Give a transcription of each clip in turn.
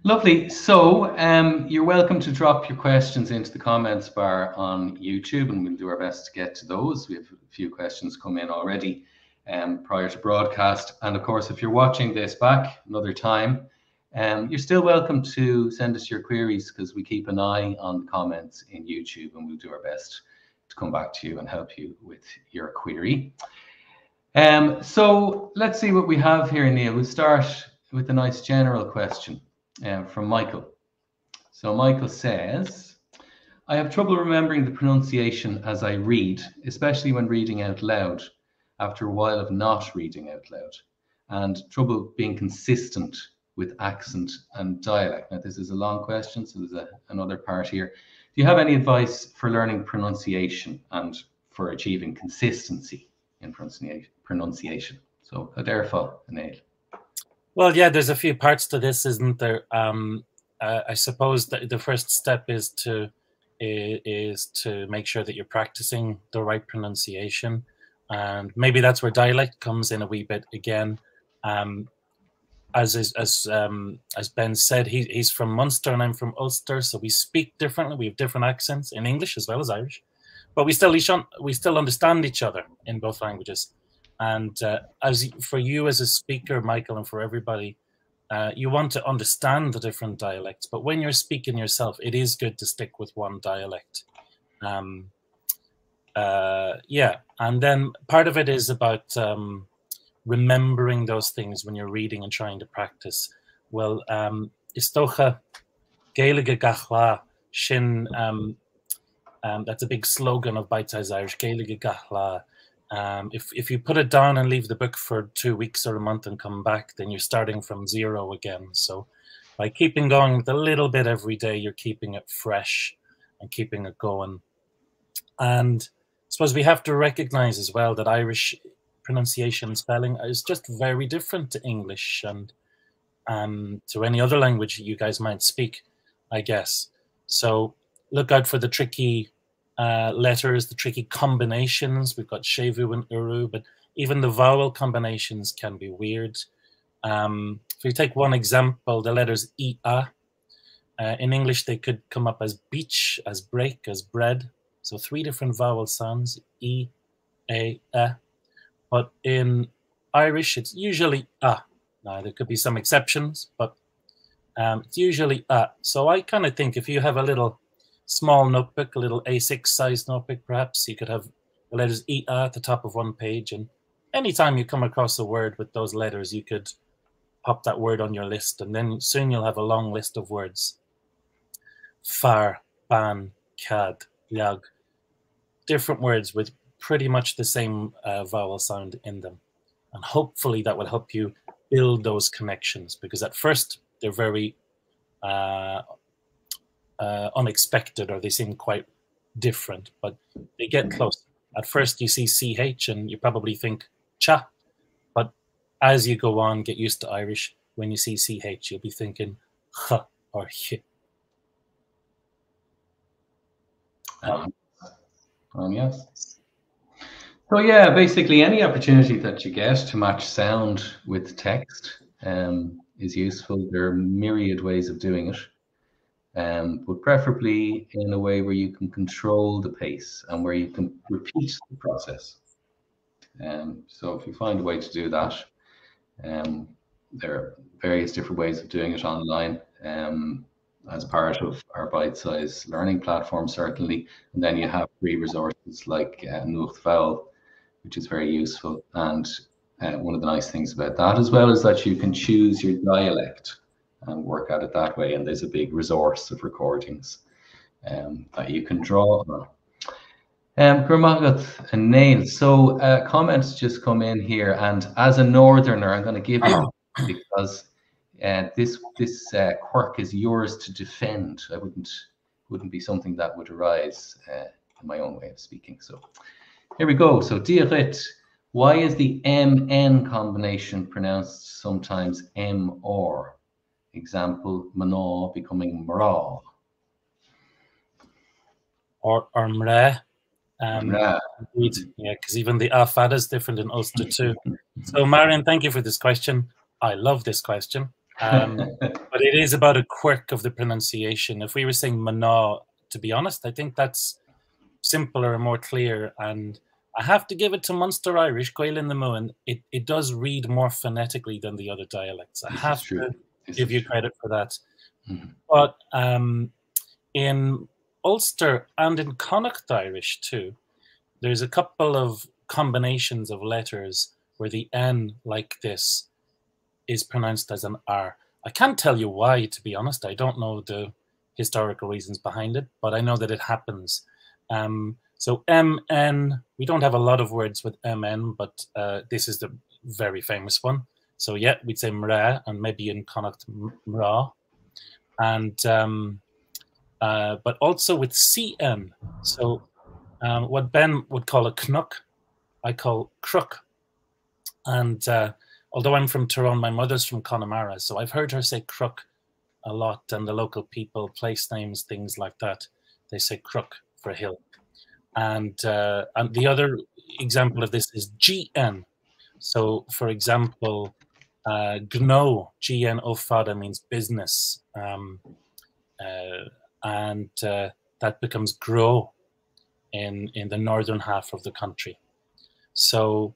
Lovely. So you're welcome to drop your questions into the comments bar on YouTube, and we'll do our best to get to those. We have a few questions come in already prior to broadcast. And of course, if you're watching this back another time, you're still welcome to send us your queries, because we keep an eye on the comments in YouTube, and we'll do our best to come back to you and help you with your query. So let's see what we have here, Niall. We'll start with a nice general question from Michael. So Michael says, I have trouble remembering the pronunciation as I read, especially when reading out loud, after a while of not reading out loud, and trouble being consistent with accent and dialect. Now, this is a long question, so there's another part here. Do you have any advice for learning pronunciation and for achieving consistency in pronunciation? So, Aderfa, Niall. Well, yeah, there's a few parts to this, isn't there? I suppose that the first step is to make sure that you're practicing the right pronunciation, and maybe that's where dialect comes in a wee bit again. As Ben said, he's from Munster and I'm from Ulster, so we speak differently. We have different accents in English as well as Irish, but we still understand each other in both languages. And for you as a speaker, Michael, and for everybody, you want to understand the different dialects. But when you're speaking yourself, it is good to stick with one dialect. Yeah, and then part of it is about remembering those things when you're reading and trying to practice. Well, istocha Gaelic and Irish shin. That's a big slogan of Bitesize Irish, Gaelic and Irish. If you put it down and leave the book for 2 weeks or a month and come back, then you're starting from zero again. So by keeping going with a little bit every day, you're keeping it fresh and keeping it going. And I suppose we have to recognize as well that Irish pronunciation and spelling is just very different to English and to any other language you guys might speak, I guess. So look out for the tricky letters, the tricky combinations. We've got séimhiú and uru, but even the vowel combinations can be weird. If you take one example, the letters I, in English they could come up as beach, as break, as bread. So 3 different vowel sounds, I, A, E. But in Irish, it's usually A. Now, there could be some exceptions, but it's usually A. So I kind of think if you have a little small notebook, a little A6 size notebook, perhaps you could have the letters I at the top of one page, and anytime you come across a word with those letters, you could pop that word on your list, and then soon you'll have a long list of words. Far, ban, cad, lag, different words with pretty much the same vowel sound in them, and hopefully that will help you build those connections, because at first they're very unexpected, or they seem quite different, but they get close. At first you see CH and you probably think cha, but as you go on, get used to Irish, when you see CH you'll be thinking ch or h. Yes. So yeah, basically any opportunity that you get to match sound with text is useful. There are myriad ways of doing it. But preferably in a way where you can control the pace and where you can repeat the process. So if you find a way to do that, there are various different ways of doing it online as part of our bite-sized learning platform, certainly. And then you have free resources like vowel, which is very useful. And one of the nice things about that as well is that you can choose your dialect and work at it that way. And there's a big resource of recordings that you can draw on. Gurmagat and Niall. So comments just come in here, and as a northerner, I'm going to give you because this quirk is yours to defend. I wouldn't be something that would arise in my own way of speaking. So here we go. So dialects. Why is the MN combination pronounced sometimes M or? Example, mná becoming mrá. Or mrá. Yeah, because even the afad is different in Ulster too. So Marion, thank you for this question. I love this question. But it is about a quirk of the pronunciation. If we were saying mana, to be honest, I think that's simpler and more clear. And I have to give it to Munster Irish, Gaelic and Irish. It does read more phonetically than the other dialects. I have to give you credit for that. But in Ulster and in Connacht Irish too, there's a couple of combinations of letters where the N, like this, is pronounced as an R. I can't tell you why, to be honest. I don't know the historical reasons behind it, but I know that it happens. So MN, we don't have a lot of words with MN, but this is the very famous one. So yeah, we'd say mra, and maybe in Connacht mra. And but also with CN. So what Ben would call a knuck, I call crook. And although I'm from Tyrone, my mother's from Connemara, so I've heard her say crook a lot, and the local people, place names, things like that, they say crook for a hill. And the other example of this is GN. So, for example, gno, GN ofada means business, and that becomes grow in the northern half of the country. So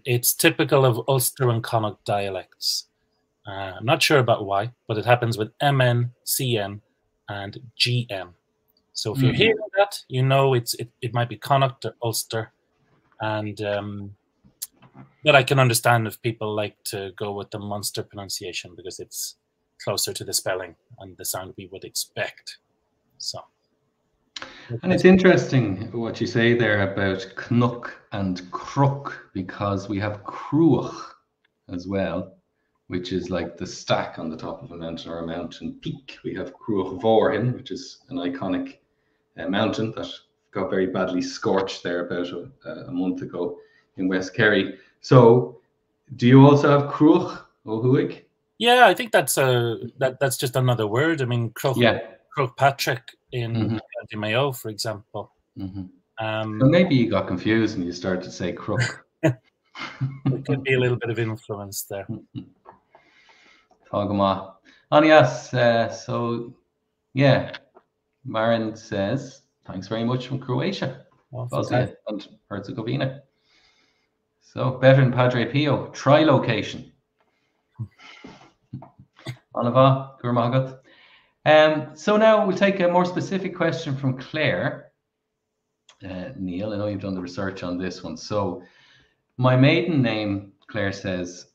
it's typical of Ulster and Connacht dialects. I'm not sure about why, but it happens with MN, CN, and GN. So if you're hearing that, you know it might be Connacht or Ulster, and but I can understand if people like to go with the Munster pronunciation because it's closer to the spelling and the sound we would expect. So. And it's interesting what you say there about knuck and crook, because we have cruach as well, which is like the stack on the top of a mountain or a mountain peak. We have Cruach Vorhin, which is an iconic mountain that got very badly scorched there about a month ago in West Kerry. So do you also have Cruach O'Huig? Yeah, I think that's just another word. I mean, Cruach Patrick in County Mayo, for example. So maybe you got confused and you started to say crook. There could be a little bit of influence there. So yeah, Marin says, thanks very much from Croatia, Bosnia and Herzegovina. So better than Padre Pio, tri-location. Anava, Gurmagat. So now we'll take a more specific question from Claire. Niall, I know you've done the research on this one. So my maiden name, Claire says,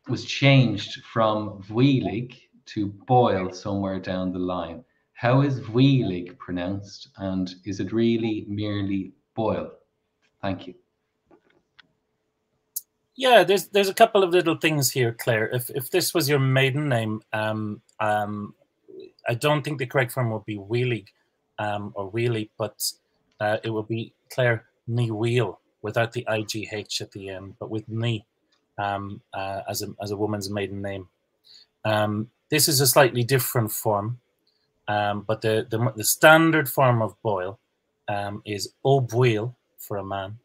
was changed from Bhaoilligh to Boyle somewhere down the line. How is Bhaoilligh pronounced, and is it really merely Boyle? Thank you. Yeah, there's a couple of little things here, Claire. If this was your maiden name, I don't think the correct form would be Bhaoilligh or Wheelie, but it would be Claire Ní Wheel without the IGH at the end, but with Ní as a woman's maiden name. This is a slightly different form, but the standard form of Boyle is O Bhaoil for a man,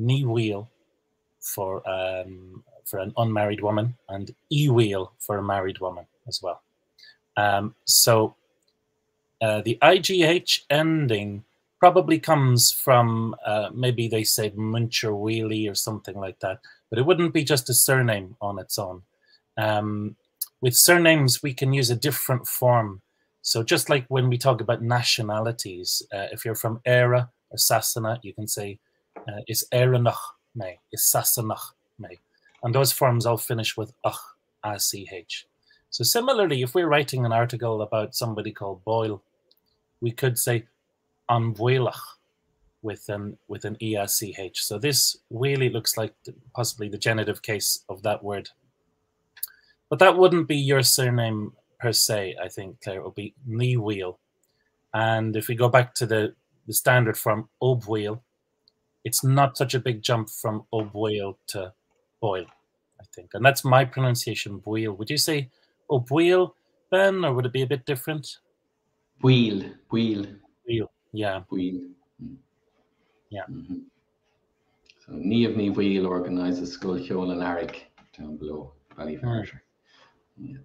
Ní Wheel for an unmarried woman, and I Wheel for a married woman as well. So the IGH ending probably comes from maybe they said Muncher Wheelie or something like that, but it wouldn't be just a surname on its own. With surnames, we can use a different form. So just like when we talk about nationalities, if you're from Éire or Sassanach, you can say is Éireannach me, is Sassanach me. And those forms all finish with ach, A-C-H. So similarly, if we're writing an article about somebody called Boyle, we could say An Bhaoilligh with an E-A-C-H. So this really looks like possibly the genitive case of that word. But that wouldn't be your surname per se, I think, Claire. It would be Ní Wheel. And if we go back to the standard form, O Bhaoil, it's not such a big jump from O Bhaoil to Boyle, I think. And that's my pronunciation, Boyle. Would you say O Bhaoil, Ben, or would it be a bit different? Boyle. Yeah. Boyle. Yeah. So Ní of Ní Wheel organises Scoil Cheoil and Arik down below Ballyferter. Yeah.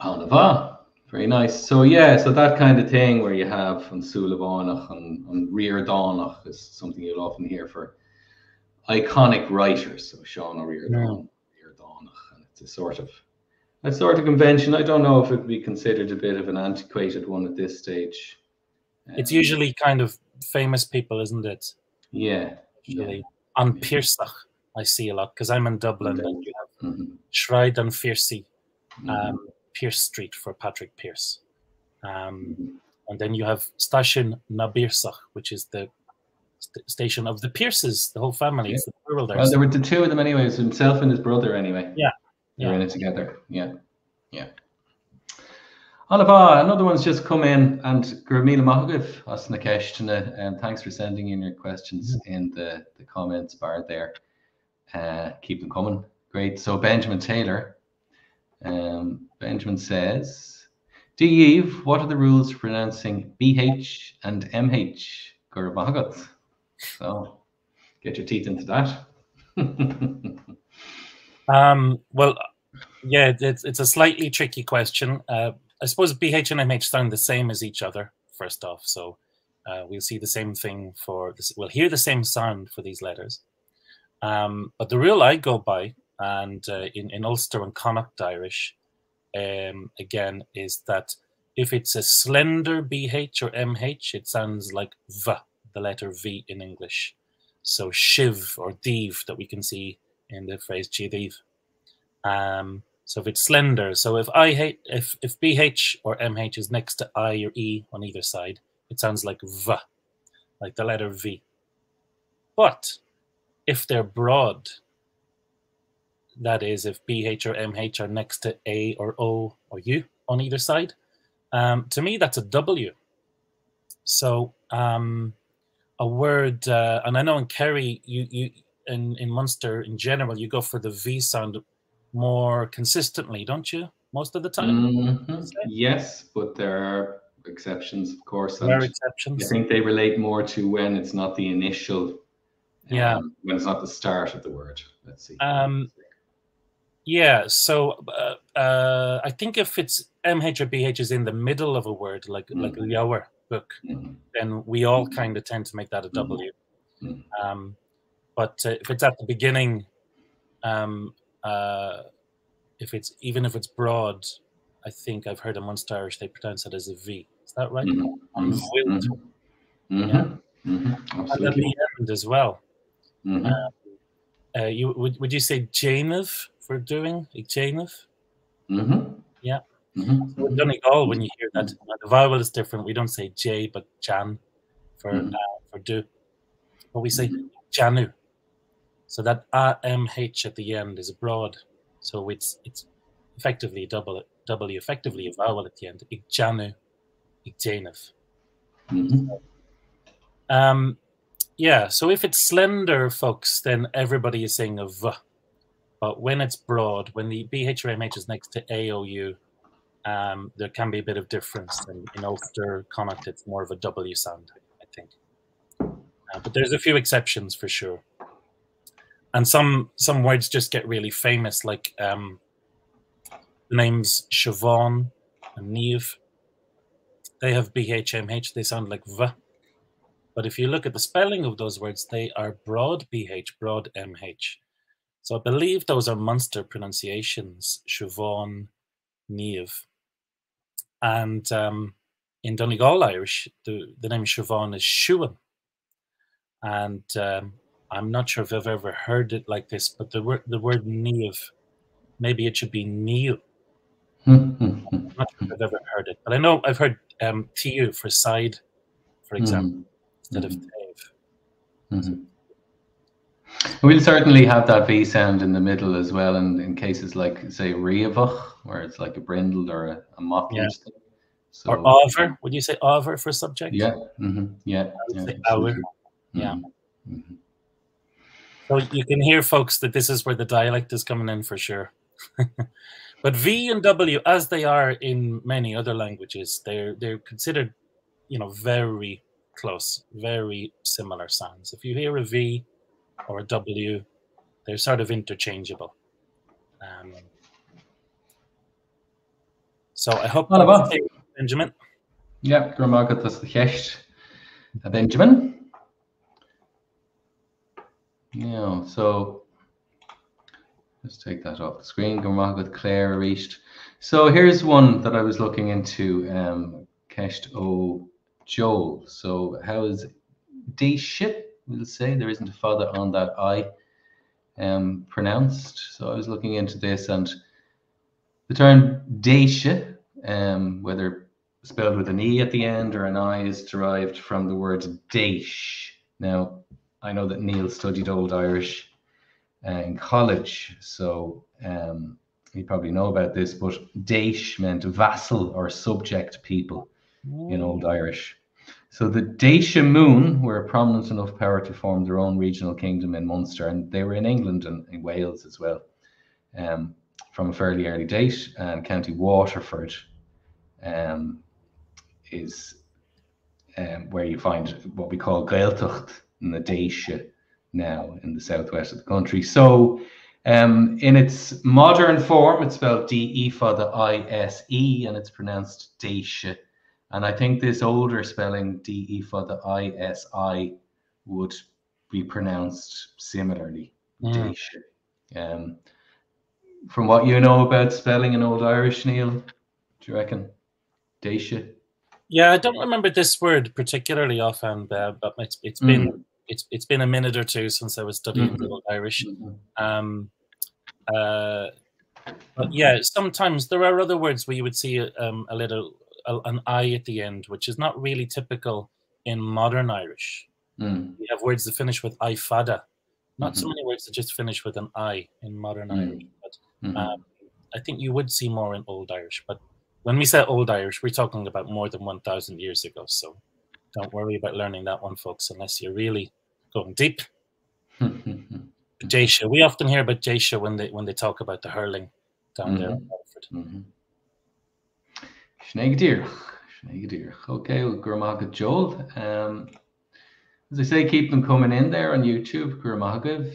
Anava. Very nice. So yeah, so that kind of thing where you have an Sulabánach and Riar Dánach is something you'll often hear for iconic writers. So Sean Riar Dánach, and it's a sort of convention. I don't know if it would be considered a bit of an antiquated one at this stage. It's usually kind of famous people, isn't it? Yeah. Usually. On Piersach, I see a lot because I'm in Dublin, and you have Shraid and Fiercy, Pierce Street for Patrick Pierce. And then you have Station Nabirsach, which is the station of the Pierces, the whole family. It's the plural there. Well, there were the two of them anyways, himself and his brother anyway. Yeah. They're in it together. Yeah. Anava, another one's just come in, and Gurmila Mahagiv, Asnakeshtana, and thanks for sending in your questions in the comments bar there. Keep them coming. Great. So Benjamin Taylor, Benjamin says, Dave, what are the rules for pronouncing BH and MH? Gur Mahagat. So get your teeth into that. Well, yeah, it's a slightly tricky question. I suppose BH and MH sound the same as each other, first off. So we'll see the same thing for this. We'll hear the same sound for these letters. But the rule I go by, and in Ulster and Connacht Irish, again, is that if it's a slender BH or MH, it sounds like V, the letter V in English. So shiv or div that we can see in the phrase chidiv. So if it's slender, so if BH or MH is next to I or E on either side, it sounds like V, like the letter V. But if they're broad, that is, if BH or MH are next to A or O or U on either side, to me that's a W. So a word, and I know in Kerry, you in Munster in general, you go for the V sound more consistently, don't you? Most of the time. Yes, but there are exceptions, of course. There are exceptions. I think they relate more to when it's not the initial, when it's not the start of the word. Let's see. Yeah, so I think if it's MH or BH is in the middle of a word, like a Yower book, then we all kind of tend to make that a W. But if it's at the beginning, if it's broad, I think I've heard in Munster Irish they pronounce it as a V. Is that right? Absolutely. And at the end as well. Would you say Janev for doing Janev? Yeah. So in Donegal, when you hear that, the vowel is different. We don't say J, but Jan for do, but we say Janu. So that AMH at the end is broad. So it's effectively a W, effectively a vowel at the end. Janu, Janev. Yeah, so if it's slender, folks, then everybody is saying a V. But when it's broad, when the BH or MH is next to A, O, U, there can be a bit of difference. And in Ulster, Connacht, it's more of a W sound, I think. But there's a few exceptions for sure. And some words just get really famous, like the names Siobhan and Niamh. They have BH, MH, they sound like V. But if you look at the spelling of those words, they are broad BH, broad MH. So I believe those are Munster pronunciations, Siobhan, Niamh. And in Donegal Irish, the name Siobhan is Ciúin. And I'm not sure if I've ever heard it like this, but the word Niamh, maybe it should be Niall. I'm not sure if I've ever heard it, but I know I've heard TU for side, for example, instead of Tave. We'll certainly have that V sound in the middle as well, in cases like, say, Riavach, where it's like a brindle or a mottled thing. So, or over. Would you say over for subject? Yeah. Yeah. Our. Yeah. So you can hear, folks, that this is where the dialect is coming in for sure. But V and W, as they are in many other languages, they're considered, very close, very similar sounds. If you hear a V or a W, they're sort of interchangeable. So I hope Well, that's okay, Benjamin. Yeah, Gurmagat, that's the cheist. Benjamin. Yeah, so let's take that off the screen. Gurmagat, Claire, reached. So here's one that I was looking into, Ceist O Joel. So how is Déisi? We'll say there isn't a father on that I pronounced. So I was looking into this, and the term Déisi, whether spelled with an E at the end or an I, is derived from the word Daish. Now, I know that Niall studied Old Irish in college, so you probably know about this, but Daish meant vassal or subject people in Old Irish. So the Déisi Moon were a prominent enough power to form their own regional kingdom in Munster, and they were in England and in Wales as well, from a fairly early date. And County Waterford is where you find what we call Gaeltacht in the Déisi now in the southwest of the country. So in its modern form, it's spelled D-E for the I-S-E, and it's pronounced Déisi. And I think this older spelling, D-E for the I-S-I, would be pronounced similarly, Déisi. From what you know about spelling in Old Irish, Niall, do you reckon Déisi? Yeah, I don't remember this word particularly offhand, but it's been a minute or two since I was studying the Old Irish. But yeah, sometimes there are other words where you would see an I at the end, which is not really typical in modern Irish. We have words that finish with I fada. Not so many words that just finish with an I in modern Irish. But I think you would see more in Old Irish. But when we say Old Irish, we're talking about more than 1,000 years ago. So don't worry about learning that one, folks, unless you're really going deep. Déisi. We often hear about Déisi when they talk about the hurling down there in Waterford. Schneegedierch. Okay, well, Gurmagat Joel. As I say, keep them coming in there on YouTube. Gurmagav.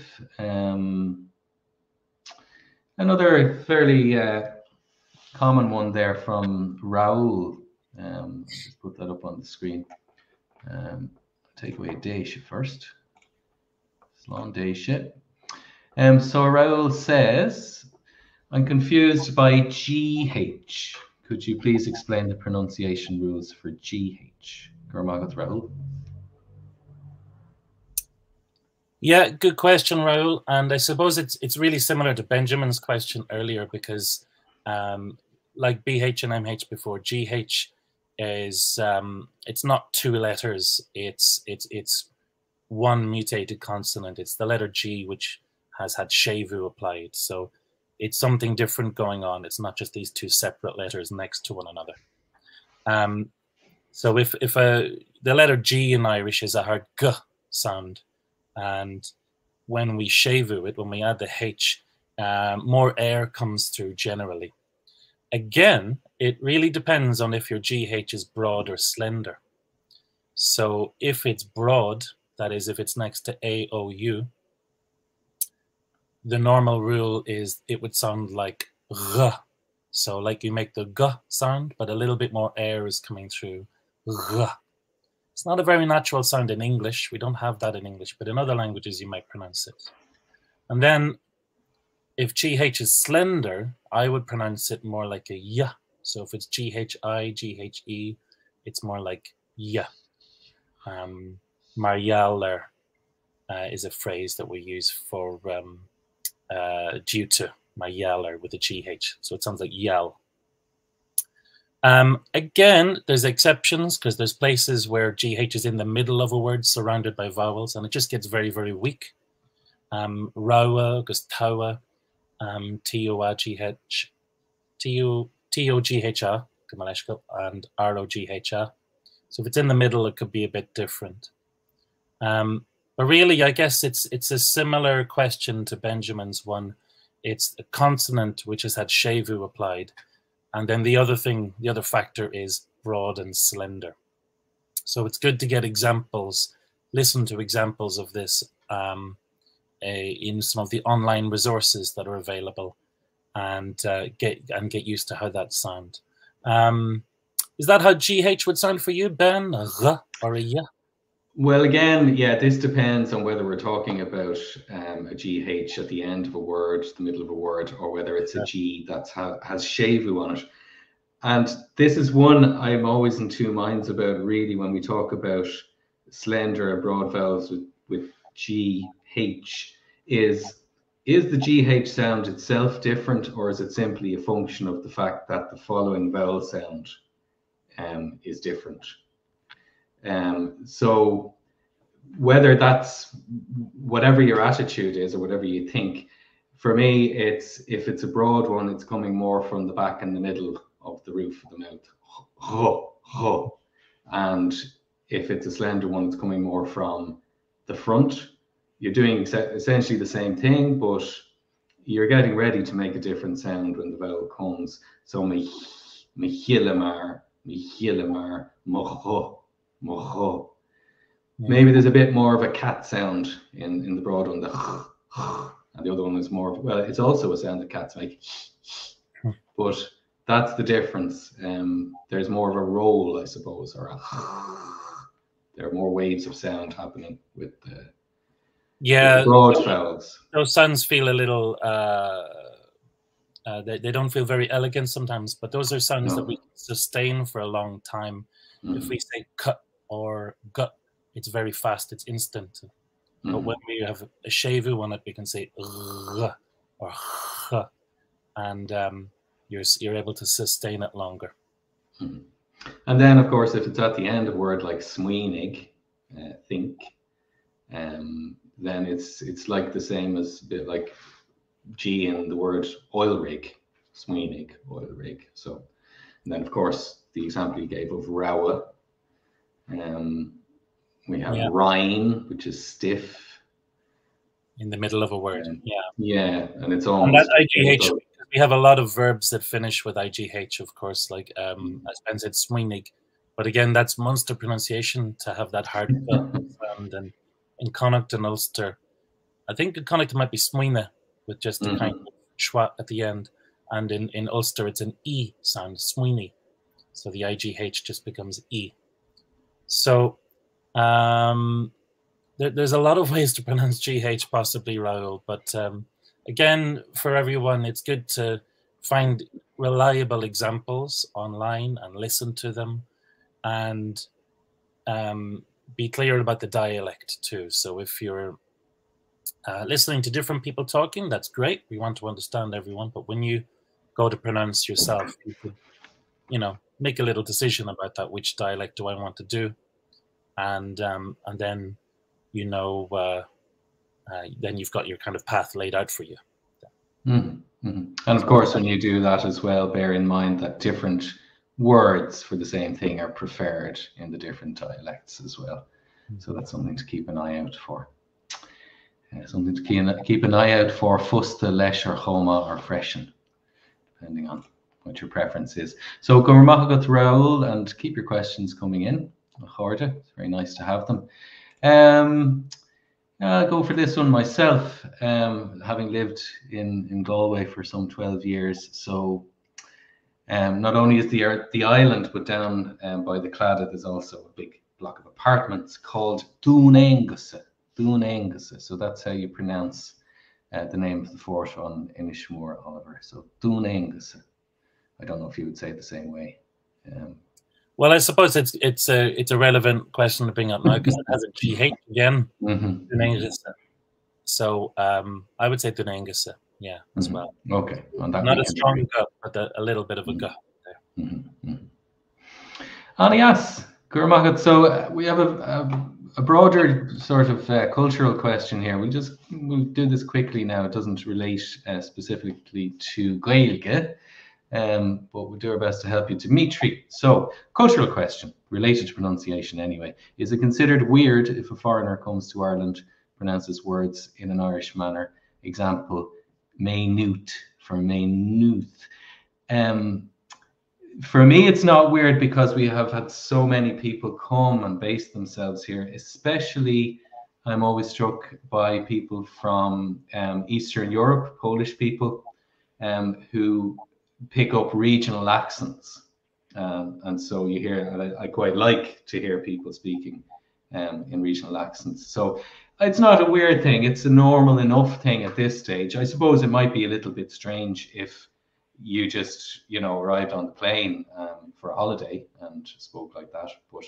Another fairly common one there from Raoul. Just put that up on the screen. Take away Déisi first. Slán Déisi. So Raoul says, I'm confused by GH. Could you please explain the pronunciation rules for GH? Gurmagat Raoul. Yeah, good question, Raoul. And I suppose it's really similar to Benjamin's question earlier, because like BH and MH before, GH is it's not two letters. It's one mutated consonant. It's the letter G, which has had séimhiú applied. So it's something different going on. It's not just these two separate letters next to one another. So if the letter G in Irish is a hard G sound, and when we séimhiú it, when we add the H, more air comes through generally. Again, it really depends on if your GH is broad or slender. So if it's broad, that is, if it's next to A-O-U, the normal rule is it would sound like R. So like you make the G sound, but a little bit more air is coming through R. It's not a very natural sound in English. We don't have that in English, but in other languages you might pronounce it. And then if GH is slender, I would pronounce it more like a Y. So if it's GHI, GHE, it's more like Y. Marialer is a phrase that we use for due to Marialer with a GH. So it sounds like yell. Again, there's exceptions, because there's places where GH is in the middle of a word surrounded by vowels, and it just gets very, very weak. Rawa, Gustawa, T-O-A-G-H, T-O-G-H-A, and R-O-G-H-A. So if it's in the middle, it could be a bit different. But really, I guess it's a similar question to Benjamin's one. It's a consonant which has had séimhiú applied. And then the other factor is broad and slender. So it's good to get examples, listen to examples of this in some of the online resources that are available. and get used to how that sound. Is that how GH would sound for you, Ben? A gh or a y? Well, again, yeah, this depends on whether we're talking about a GH at the end of a word, the middle of a word, or whether it's a G that has séimhiú on it. And this is one I'm always in two minds about, really, when we talk about slender and broad vowels with GH, is the GH sound itself different, or is it simply a function of the fact that the following vowel sound is different? So whether that's whatever your attitude is or whatever you think, for me, if it's a broad one, it's coming more from the back and the middle of the roof of the mouth. And if it's a slender one, it's coming more from the front. You're doing essentially the same thing, but you're getting ready to make a different sound when the vowel comes. So mihilamar, moho. Maybe there's a bit more of a cat sound in the broad one, and the other one is more, well, it's also a sound that cats make, but that's the difference. There's more of a roll, I suppose, or there are more waves of sound happening with the broad vowels. Those sounds feel a little, they don't feel very elegant sometimes, but those are sounds that we sustain for a long time. If we say cut or gut, it's very fast, it's instant. But when we have a séimhiú on it, we can say r or h, and you're able to sustain it longer. And then, of course, if it's at the end of a word like smuoinnig, think, then it's like the same as a bit like G in the word Bhaoilligh, smuoinnig, Bhaoilligh. So, and then of course the example you gave of rawa. We have rine, which is stiff. In the middle of a word, yeah, and it's almost. And that IGH, we have a lot of verbs that finish with IGH, of course, like as Ben said, smuoinnig. But again, that's Munster pronunciation to have that hard sound. And in Connacht and Ulster, I think in Connacht it might be smuoine with just the kind of schwa at the end. And in Ulster, it's an E sound, smuoine. So the IGH just becomes E. So there's a lot of ways to pronounce GH, possibly, Raoul. But again, for everyone, it's good to find reliable examples online and listen to them, and be clear about the dialect too. So if you're listening to different people talking, that's great. We want to understand everyone. But when you go to pronounce yourself, you could, make a little decision about that. Which dialect do I want to do? And then then you've got your kind of path laid out for you. And of course, when you do that as well, bear in mind that different words for the same thing are preferred in the different dialects as well. So that's something to keep an eye out for. Something to keep an eye out for: fusta, leis, or choma, or freshen, depending on what your preference is. So go to Raoul and keep your questions coming in. It's very nice to have them. I'll go for this one myself, having lived in Galway for some 12 years. So not only is the island, but down by the Claddagh, there's also a big block of apartments called Dún Aonghusa. Dún Aonghusa. So that's how you pronounce the name of the fort on Inishmore, Oliver. So Dún Aonghusa. I don't know if you would say it the same way. Well, I suppose it's a relevant question to bring up now because it has a GH again. Dún Aonghusa. So I would say Dún Aonghusa, as well. Okay. Not a strong gut, but a little bit of a gut there. Anias, Gurmagat. So we have a broader sort of cultural question here. We'll do this quickly now. It doesn't relate specifically to Gaelic. But we'll do our best to help you, Dimitri. So, cultural question, related to pronunciation anyway. Is it considered weird if a foreigner comes to Ireland, pronounces words in an Irish manner? Example, maynooth for maynooth. For me, it's not weird because we have had so many people come and base themselves here. Especially, I'm always struck by people from Eastern Europe, Polish people, who pick up regional accents. And so you hear, and I quite like to hear people speaking in regional accents. So it's not a weird thing. It's a normal enough thing at this stage. I suppose it might be a little bit strange if you just, arrived on the plane for a holiday and spoke like that. But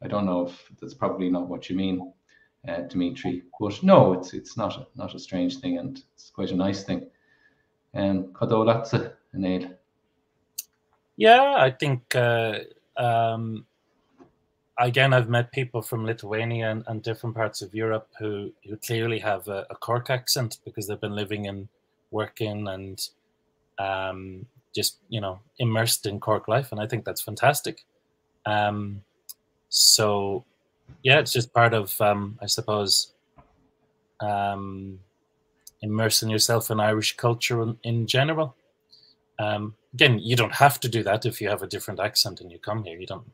I don't know if that's probably not what you mean, Dimitri. But no, it's not a strange thing, and it's quite a nice thing. Niall. Yeah, I think again, I've met people from Lithuania and different parts of Europe who clearly have a Cork accent because they've been living and working and just immersed in Cork life, and I think that's fantastic. So yeah, it's just part of I suppose immersing yourself in Irish culture in general. Again, you don't have to do that if you have a different accent and you come here. You don't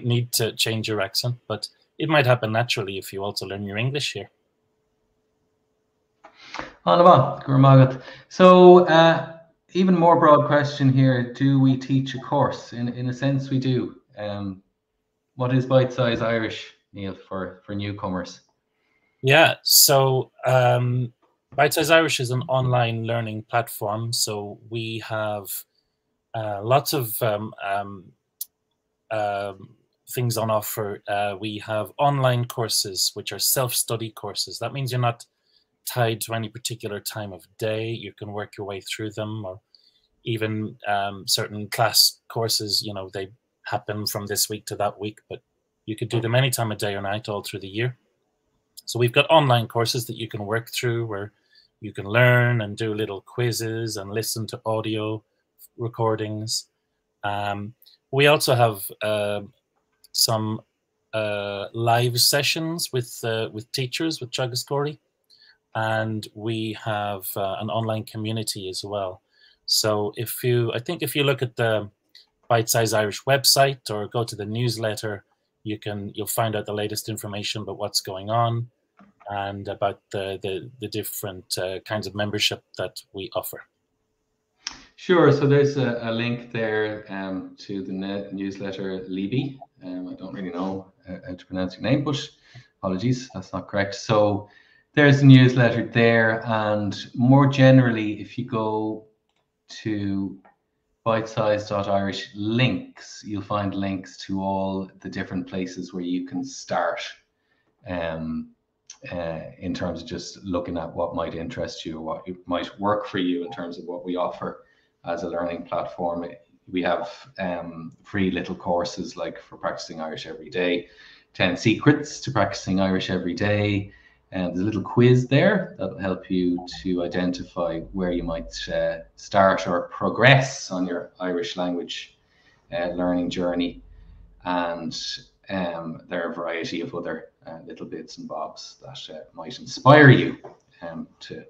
need to change your accent, but it might happen naturally if you also learn your English here. So even more broad question here: do we teach a course? In a sense, we do. What is Bitesize Irish, Niall, for newcomers? Yeah, so Bitesize Irish is an online learning platform. So we have lots of things on offer. We have online courses, which are self-study courses. That means you're not tied to any particular time of day. You can work your way through them, or even certain class courses, they happen from this week to that week, but you could do them any time of day or night all through the year. So we've got online courses that you can work through where you can learn and do little quizzes and listen to audio recordings. We also have some live sessions with teachers, with Teagascóirí, and we have an online community as well. So I think if you look at the Bitesize Irish website or go to the newsletter, you'll find out the latest information about what's going on and about the different kinds of membership that we offer. Sure. So there's a link there to the newsletter Libby. I don't really know how to pronounce your name, but apologies, that's not correct. So there's a newsletter there, and more generally, if you go to bitesize.irish links, you'll find links to all the different places where you can start in terms of just looking at what might interest you, or what might work for you in terms of what we offer as a learning platform. We have free little courses like for practicing Irish every day, 10 secrets to practicing Irish every day. And there's a little quiz there that'll help you to identify where you might start or progress on your Irish language learning journey. And there are a variety of other little bits and bobs that might inspire you to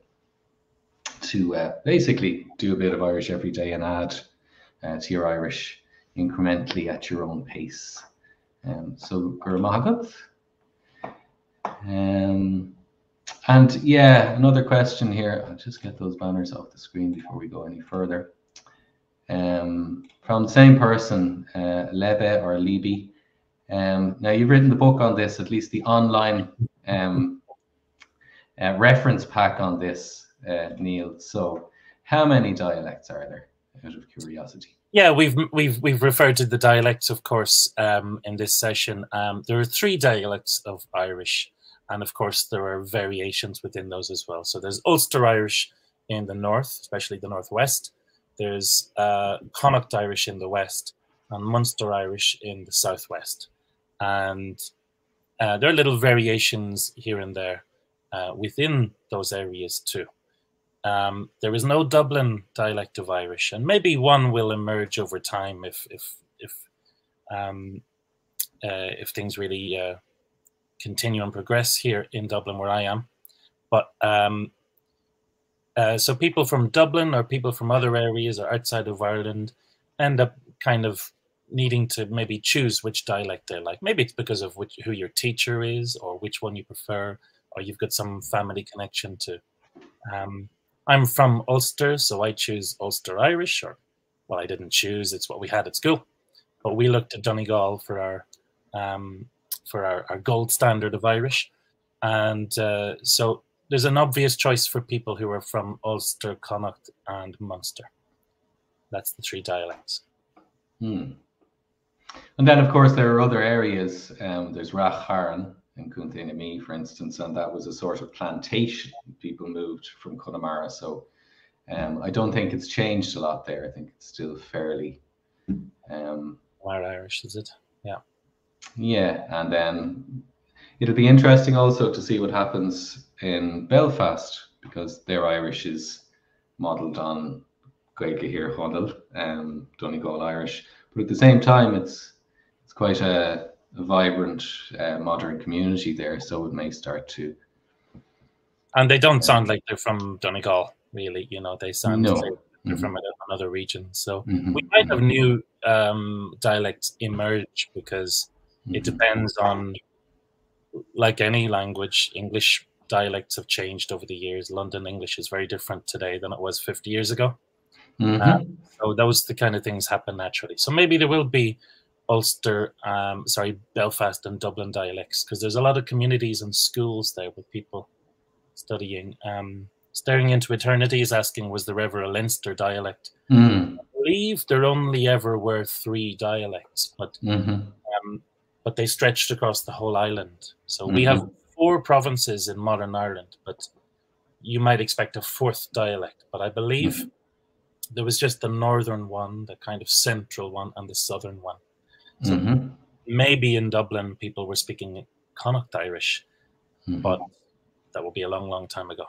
basically do a bit of Irish every day and add to your Irish incrementally at your own pace. So gur maith agad. And yeah, another question here. I'll just get those banners off the screen before we go any further. From the same person, Lebe or Libby. Now you've written the book on this, at least the online reference pack on this, Niall. So how many dialects are there, out of curiosity? Yeah, we've referred to the dialects, of course, in this session. There are 3 dialects of Irish, and of course there are variations within those as well. So there's Ulster Irish in the north, especially the northwest. There's Connacht Irish in the west, and Munster Irish in the southwest. And there are little variations here and there within those areas too. There is no Dublin dialect of Irish, and maybe one will emerge over time if things really continue and progress here in Dublin, where I am. But so people from Dublin or people from other areas or outside of Ireland end up kind of needing to maybe choose which dialect they like. Maybe it's because of who your teacher is, or which one you prefer, or you've got some family connection to. I'm from Ulster, so I choose Ulster Irish, or, well, I didn't choose, it's what we had at school. But we looked at Donegal for our gold standard of Irish. And so there's an obvious choice for people who are from Ulster, Connacht, and Munster. That's the 3 dialects. And then, of course, there are other areas. There's Rathharan in County, for instance, and that was a sort of plantation. People moved from Connemara, so I don't think it's changed a lot there. I think it's still fairly Irish, is it? Yeah. Yeah, and then it'll be interesting also to see what happens in Belfast, because their Irish is modelled on Gaelic and Donegal Irish, but at the same time, it's quite a vibrant modern community there, so it may start to. And they don't sound like they're from Donegal, really. You know, they sound like they're from another region. So we might have new dialects emerge, because it depends on, like any language, English dialects have changed over the years. London English is very different today than it was 50 years ago. So those the kind of things happen naturally. So maybe there will be Belfast and Dublin dialects, because there's a lot of communities and schools there with people studying. Staring into Eternity is asking, was there ever a Leinster dialect? I believe there only ever were 3 dialects, but they stretched across the whole island. So we have 4 provinces in modern Ireland, but you might expect a 4th dialect. But I believe there was just the northern one, the kind of central one, and the southern one. So maybe in Dublin people were speaking Connacht Irish, but that will be a long, long time ago.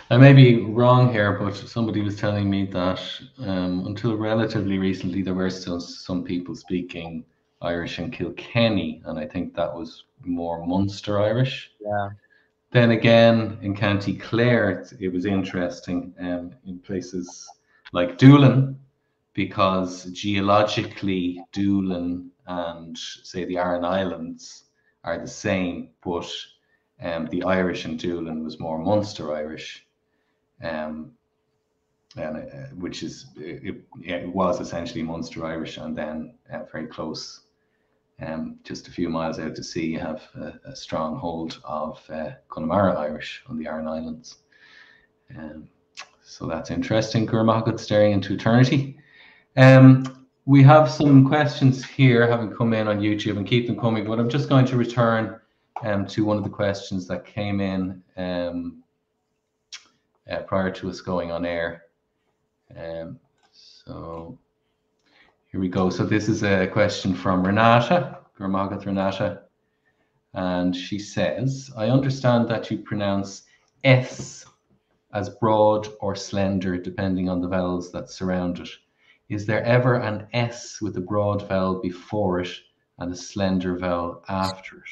I may be wrong here, but somebody was telling me that until relatively recently there were still some people speaking Irish in Kilkenny, and I think that was more Munster Irish. Yeah. Then again, in County Clare, it was interesting in places like Doolin, because geologically Doolin and, say, the Aran Islands are the same, but the Irish in Doolin was more Munster Irish, which is it was essentially Munster Irish, and then very close, just a few miles out to sea, you have a strong hold of Connemara Irish on the Aran Islands. So that's interesting. Gurmagat staring into eternity. We have some questions here having come in on YouTube, and keep them coming, but I'm just going to return to one of the questions that came in prior to us going on air. So here we go. So this is a question from Renata, Gurmagat Renata, and she says, I understand that you pronounce S as broad or slender depending on the vowels that surround it. Is there ever an S with a broad vowel before it and a slender vowel after it?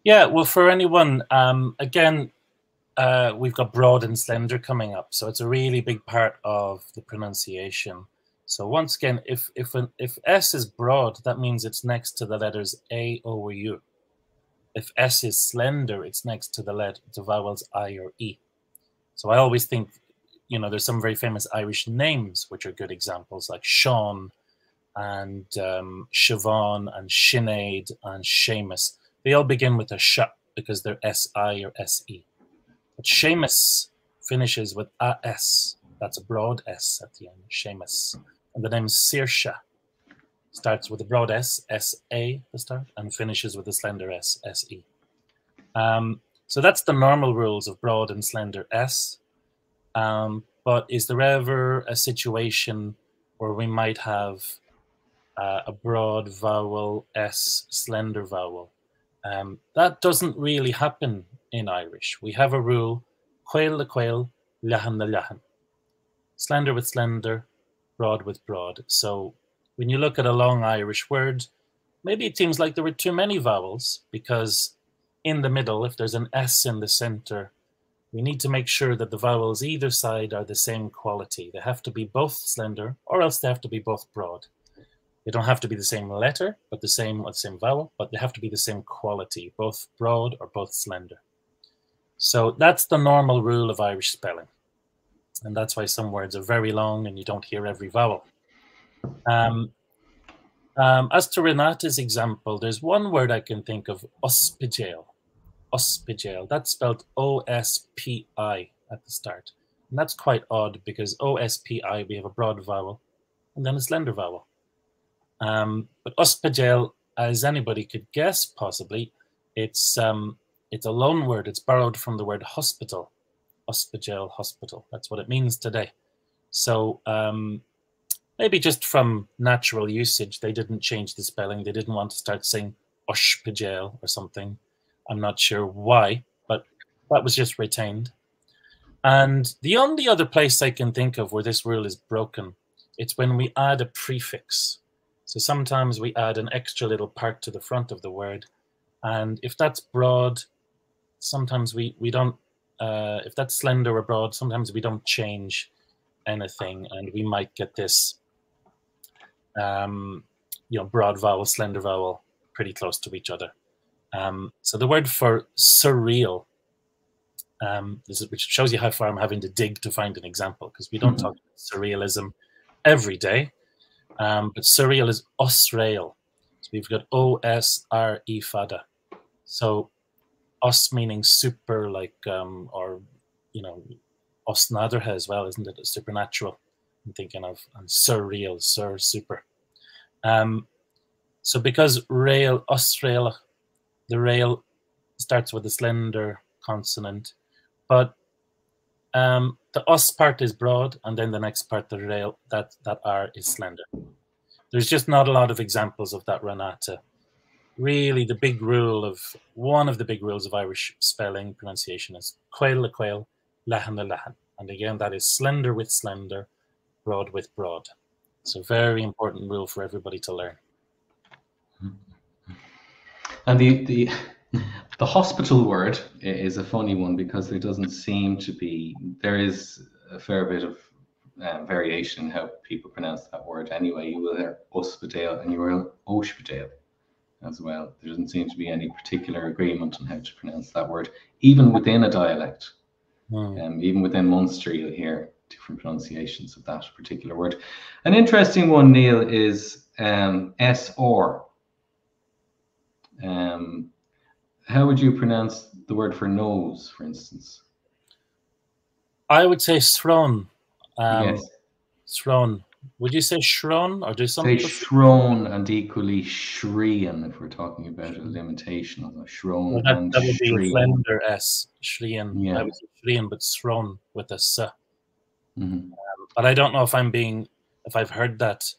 Yeah, well, for anyone, again, we've got broad and slender coming up, so it's a really big part of the pronunciation. So once again, if S is broad, that means it's next to the letters A, O, or U. If S is slender, it's next to the vowels I or E. So I always think, you know, there's some very famous Irish names which are good examples, like Sean and Siobhan and Sinead and Seamus. They all begin with a sh because they're S-I or S-E. But Seamus finishes with A-S. That's a broad S at the end, Seamus. And the name Saoirse starts with a broad S, S-A at the start, and finishes with a slender S, S-E. So that's the normal rules of broad and slender S. But is there ever a situation where we might have a broad vowel S, slender vowel? That doesn't really happen in Irish. We have a rule, quail le quail, lehan le lehan. Slender with slender, broad with broad. So when you look at a long Irish word, maybe it seems like there were too many vowels, because in the middle, if there's an S in the center, we need to make sure that the vowels either side are the same quality. They have to be both slender, or else they have to be both broad. They don't have to be the same letter, but the same vowel, but they have to be the same quality, both broad or both slender. So that's the normal rule of Irish spelling. And that's why some words are very long and you don't hear every vowel. As to Renata's example, there's one word I can think of, ospidale. Ospidale. That's spelled O-S-P-I at the start. And that's quite odd because O-S-P-I, we have a broad vowel and then a slender vowel. But ospidale, as anybody could guess, possibly, it's a loan word. It's borrowed from the word hospital. Ospidale, hospital. That's what it means today. So maybe just from natural usage, they didn't change the spelling. They didn't want to start saying ospidale or something. I'm not sure why, but that was just retained. And the only other place I can think of where this rule is broken, it's when we add a prefix. So sometimes we add an extra little part to the front of the word. And if that's broad, sometimes we don't, if that's slender or broad, sometimes we don't change anything. And we might get this, broad vowel, slender vowel, pretty close to each other. So the word for surreal, which shows you how far I'm having to dig to find an example, because we don't talk about surrealism every day. But surreal is osrael. So we've got O-S-R-E fada. So os meaning super, like, or, osnadrha as well, isn't it? A supernatural. I'm thinking of surreal, super. So because rail, osrael, the rail starts with a slender consonant, but the os part is broad, and then the next part, the rail, that R is slender. There's just not a lot of examples of that, Renata. Really, one of the big rules of Irish spelling pronunciation is quail le quail, lehan le lehan. And again, that is slender with slender, broad with broad. So very important rule for everybody to learn. And the hospital word is a funny one because there doesn't seem to be, there is a fair bit of variation in how people pronounce that word anyway. You will hear hospital and you will hospital as well. There doesn't seem to be any particular agreement on how to pronounce that word, even within a dialect. Even within Munster, you'll hear different pronunciations of that particular word. An interesting one, Niall, is S-or. How would you pronounce the word for nose, for instance? I would say sron. Yes. Sron. Would you say shron, or do some say people shron and equally shrien if we're talking about a limitation of a shron well, and that would be a slender S, shrien. Yeah. I would say shrien, but sron with a s. But I don't know if I've heard that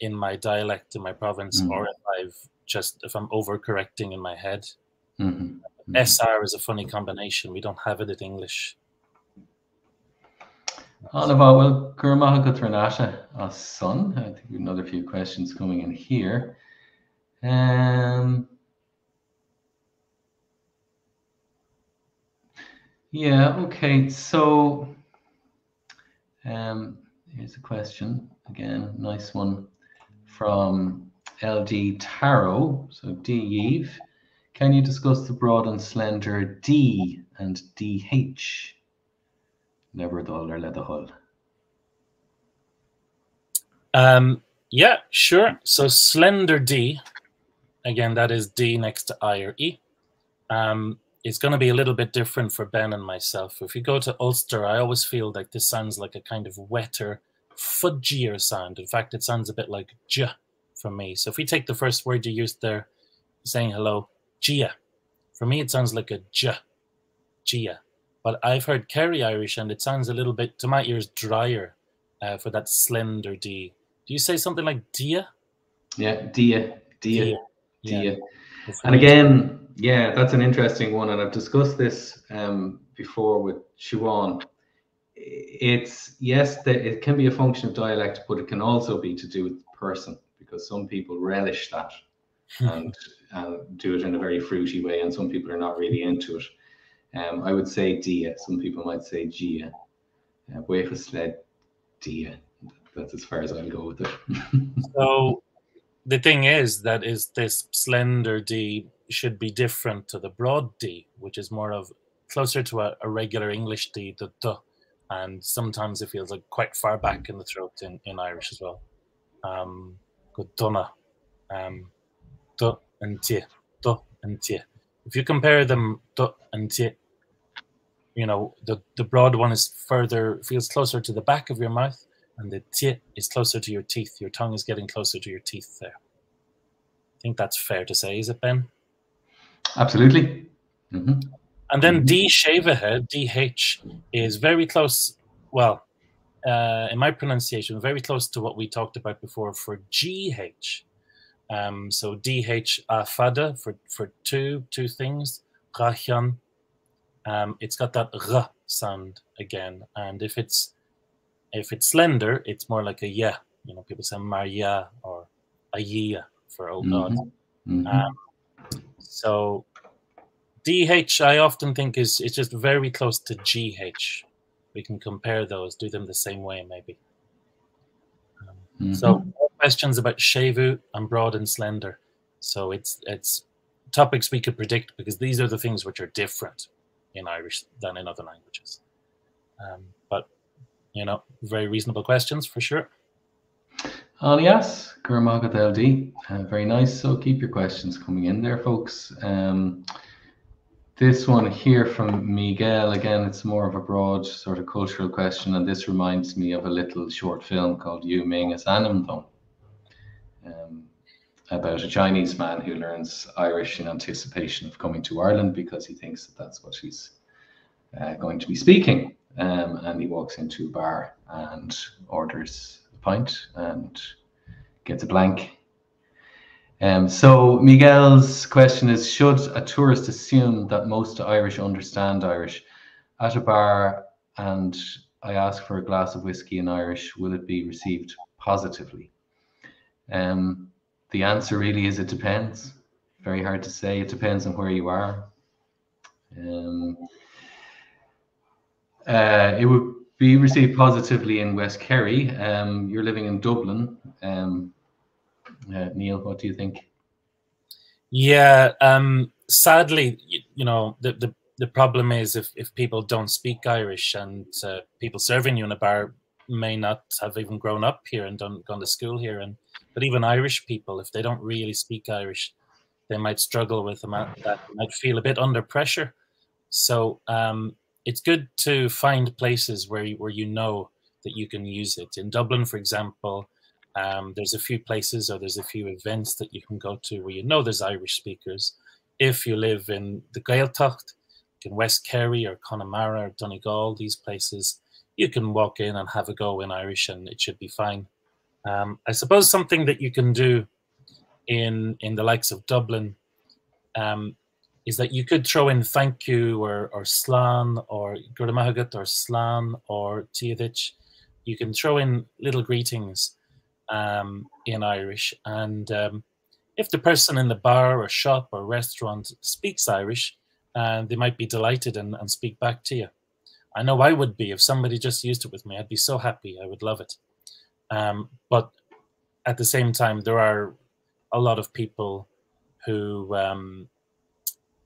in my dialect in my province, or if I'm overcorrecting in my head. SR is a funny combination. We don't have it in English. Well, Gurmaha Renata, son. I think we have another few questions coming in here. Yeah, okay. So here's a question again, nice one from LD Taro. So D. Can you discuss the broad and slender D and DH? Never dull or let the hull. Yeah, sure. So slender D, again, that is D next to I or E. It's going to be a little bit different for Ben and myself. If you go to Ulster, I always feel like this sounds like a kind of wetter, fudgier sound. In fact, it sounds a bit like J for me. So if we take the first word you used there, saying hello, Gia. For me, it sounds like a J, Gia. But I've heard Kerry Irish, and it sounds a little bit, to my ears, drier for that slender D. Do you say something like Dia? Yeah, Dia. Yeah. And again, yeah, that's an interesting one, and I've discussed this before with Siobhan. It can be a function of dialect, but it can also be to do with the person, because some people relish that and do it in a very fruity way, and some people are not really into it. I would say Dia. Some people might say Gia. Sled Dia. That's as far as I'll go with it. So the thing is that this slender D should be different to the broad D, which is more of closer to a regular English D, the duh, and sometimes it feels like quite far back in the throat in Irish as well. Go donna, duh and tie, duh and tie. If you compare them, duh and tie, you know, the broad one is further, feels closer to the back of your mouth, and the tie is closer to your teeth. Your tongue is getting closer to your teeth there. I think that's fair to say, is it, Ben? Absolutely. Mm-hmm. And then D Shevahe, DH, is very close, well, in my pronunciation, very close to what we talked about before for GH. So DH Fada for two things, Rachan. It's got that R sound again. And if it's slender, it's more like a yeah. You know, people say Maria or Ayia for oh God. So DH, I often think it's just very close to GH. We can compare those, do them the same way, maybe. So questions about séimhiú and broad and slender. So it's topics we could predict because these are the things which are different in Irish than in other languages. But, you know, very reasonable questions for sure. Yes, Gurmagat LD. Very nice. So keep your questions coming in there, folks. This one here from Miguel, again, it's more of a broad sort of cultural question, and this reminds me of a little short film called Yu Ming as Animdom, about a Chinese man who learns Irish in anticipation of coming to Ireland because he thinks that that's what he's going to be speaking. And he walks into a bar and orders a pint and gets a blank. So Miguel's question is, should a tourist assume that most Irish understand Irish? At a bar and I ask for a glass of whiskey in Irish, will it be received positively? The answer really is it depends. Very hard to say. It depends on where you are. It would be received positively in West Kerry. You're living in Dublin. Niall, what do you think? Yeah, sadly, you know, the problem is if people don't speak Irish and people serving you in a bar may not have even grown up here and gone to school here, but even Irish people, if they don't really speak Irish, they might struggle with that, might feel a bit under pressure. So it's good to find places where you know that you can use it. In Dublin, for example, there's a few places or there's a few events that you can go to where you know there's Irish speakers. If you live in the Gaeltacht, in West Kerry or Connemara or Donegal, these places, you can walk in and have a go in Irish and it should be fine. I suppose something that you can do in the likes of Dublin is that you could throw in thank you or slán or guramahagat or slán or tiadich. You can throw in little greetings in Irish, and if the person in the bar or shop or restaurant speaks Irish, they might be delighted and speak back to you. I know I would be if somebody just used it with me. I'd be so happy. I would love it. But at the same time, there are a lot of people who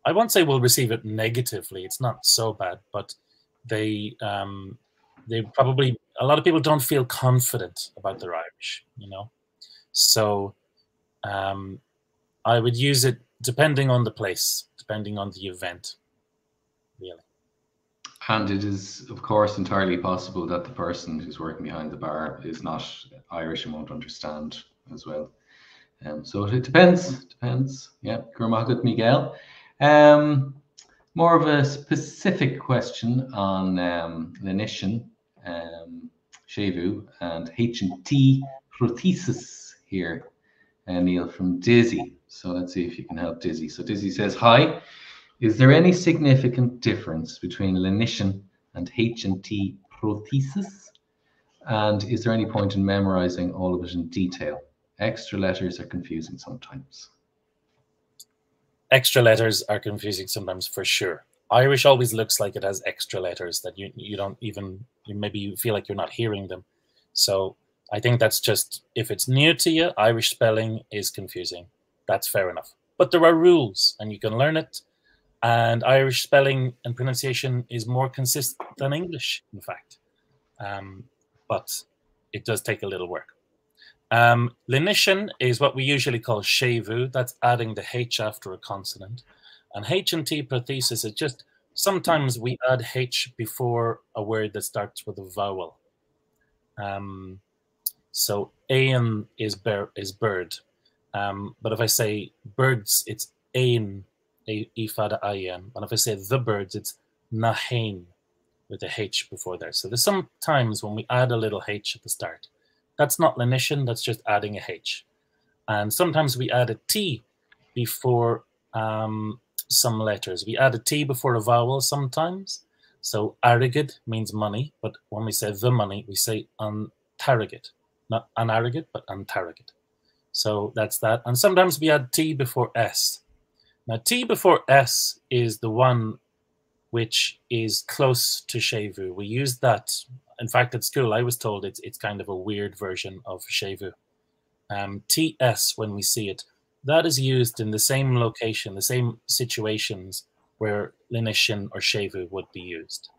I won't say will receive it negatively. It's not so bad, but they probably, a lot of people don't feel confident about their Irish, you know. So I would use it depending on the place, depending on the event, really. And it is, of course, entirely possible that the person who's working behind the bar is not Irish and won't understand as well. So it depends. Yeah, Gurmagat Miguel. More of a specific question on lenition, séimhiú, and H&T prothesis here, Niall, from Déisi. So let's see if you can help Déisi. So Déisi says, hi, is there any significant difference between lenition and H&T prothesis? And is there any point in memorizing all of it in detail? Extra letters are confusing sometimes. Extra letters are confusing sometimes, for sure. Irish always looks like it has extra letters that you don't even, maybe you feel like you're not hearing them. So I think that's just, if it's new to you, Irish spelling is confusing. That's fair enough. But there are rules and you can learn it. And Irish spelling and pronunciation is more consistent than English, in fact. But it does take a little work. Lenition is what we usually call séimhiú. That's adding the H after a consonant. And H and T prothesis is just sometimes we add H before a word that starts with a vowel. So ain is bird. But if I say birds, it's ain, ifada ayen. And if I say the birds, it's nahain with a H before there. So there's some times when we add a little H at the start. That's not lenition, that's just adding a H. And sometimes we add a T before some letters. We add a T before a vowel sometimes. So arrogate means money, but when we say the money, we say antarrogate. Not anarrogate, but antarrogate. So that's that. And sometimes we add T before S. Now T before S is the one which is close to séimhiú. We use that. In fact, at school, I was told it's kind of a weird version of séimhiú. TS, when we see it, that is used in the same location, the same situations where lenition or séimhiú would be used.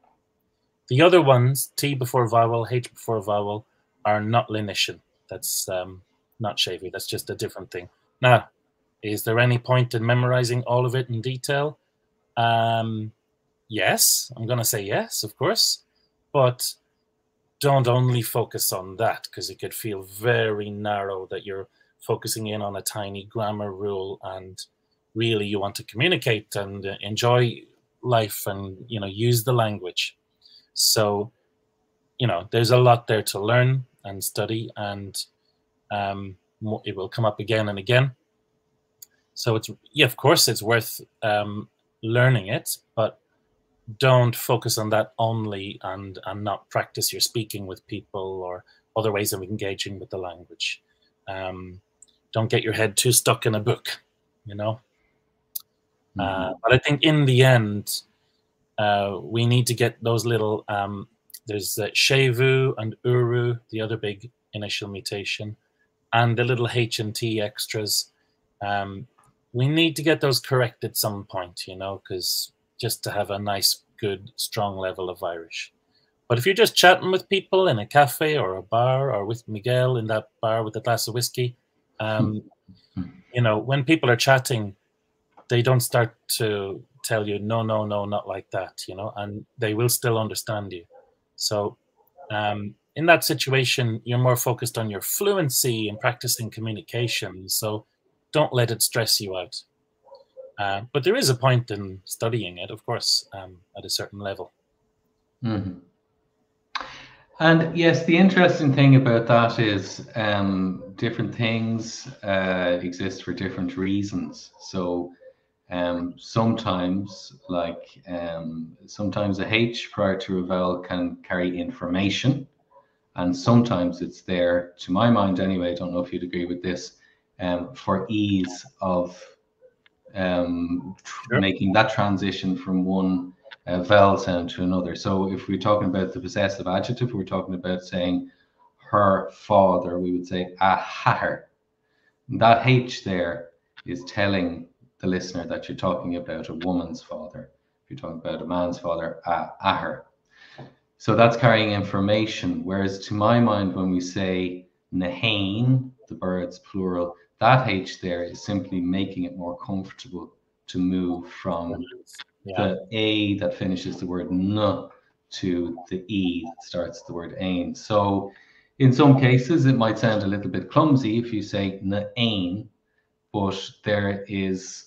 The other ones, T before vowel, H before vowel, are not lenition. That's not séimhiú. That's just a different thing. Now, is there any point in memorizing all of it in detail? Yes, I'm going to say yes, of course, but don't only focus on that, because it could feel very narrow that you're focusing in on a tiny grammar rule and really you want to communicate and enjoy life and, you know, use the language. So, you know, there's a lot there to learn and study, and it will come up again and again. So it's, yeah, of course it's worth learning it, but don't focus on that only and not practice your speaking with people or other ways of engaging with the language. Don't get your head too stuck in a book, you know. But I think in the end, we need to get those little, there's séimhiú and uru, the other big initial mutation, and the little H and T extras. We need to get those corrected at some point, you know, because just to have a nice, good, strong level of Irish. But if you're just chatting with people in a cafe or a bar, or with Miguel in that bar with a glass of whiskey, you know, when people are chatting, they don't start to tell you, no, no, no, not like that, you know, and they will still understand you. So in that situation, you're more focused on your fluency and practicing communication. So don't let it stress you out. But there is a point in studying it, of course, at a certain level. And yes, the interesting thing about that is different things exist for different reasons. So sometimes, like sometimes a H prior to a vowel can carry information, and sometimes it's there, to my mind anyway, I don't know if you'd agree with this, for ease of making that transition from one vowel sound to another. So if we're talking about the possessive adjective, we're talking about saying her father, we would say a hatter. That H there is telling the listener that you're talking about a woman's father. If you're talking about a man's father, a her. So that's carrying information. Whereas to my mind, when we say nahain, the birds plural, that H there is simply making it more comfortable to move from the A that finishes the word n to the E that starts the word ain. So in some cases, it might sound a little bit clumsy if you say na-ain, but there is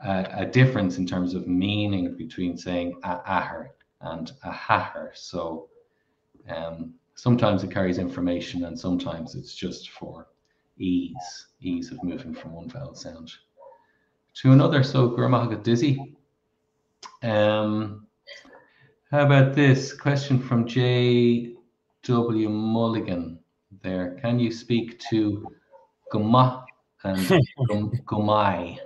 a difference in terms of meaning between saying a-aher and a ha-her. So sometimes it carries information and sometimes it's just for ease of moving from one vowel sound to another. So Gurmahagat Déisi. How about this question from J.W. Mulligan there? Can you speak to Guma and Gumai?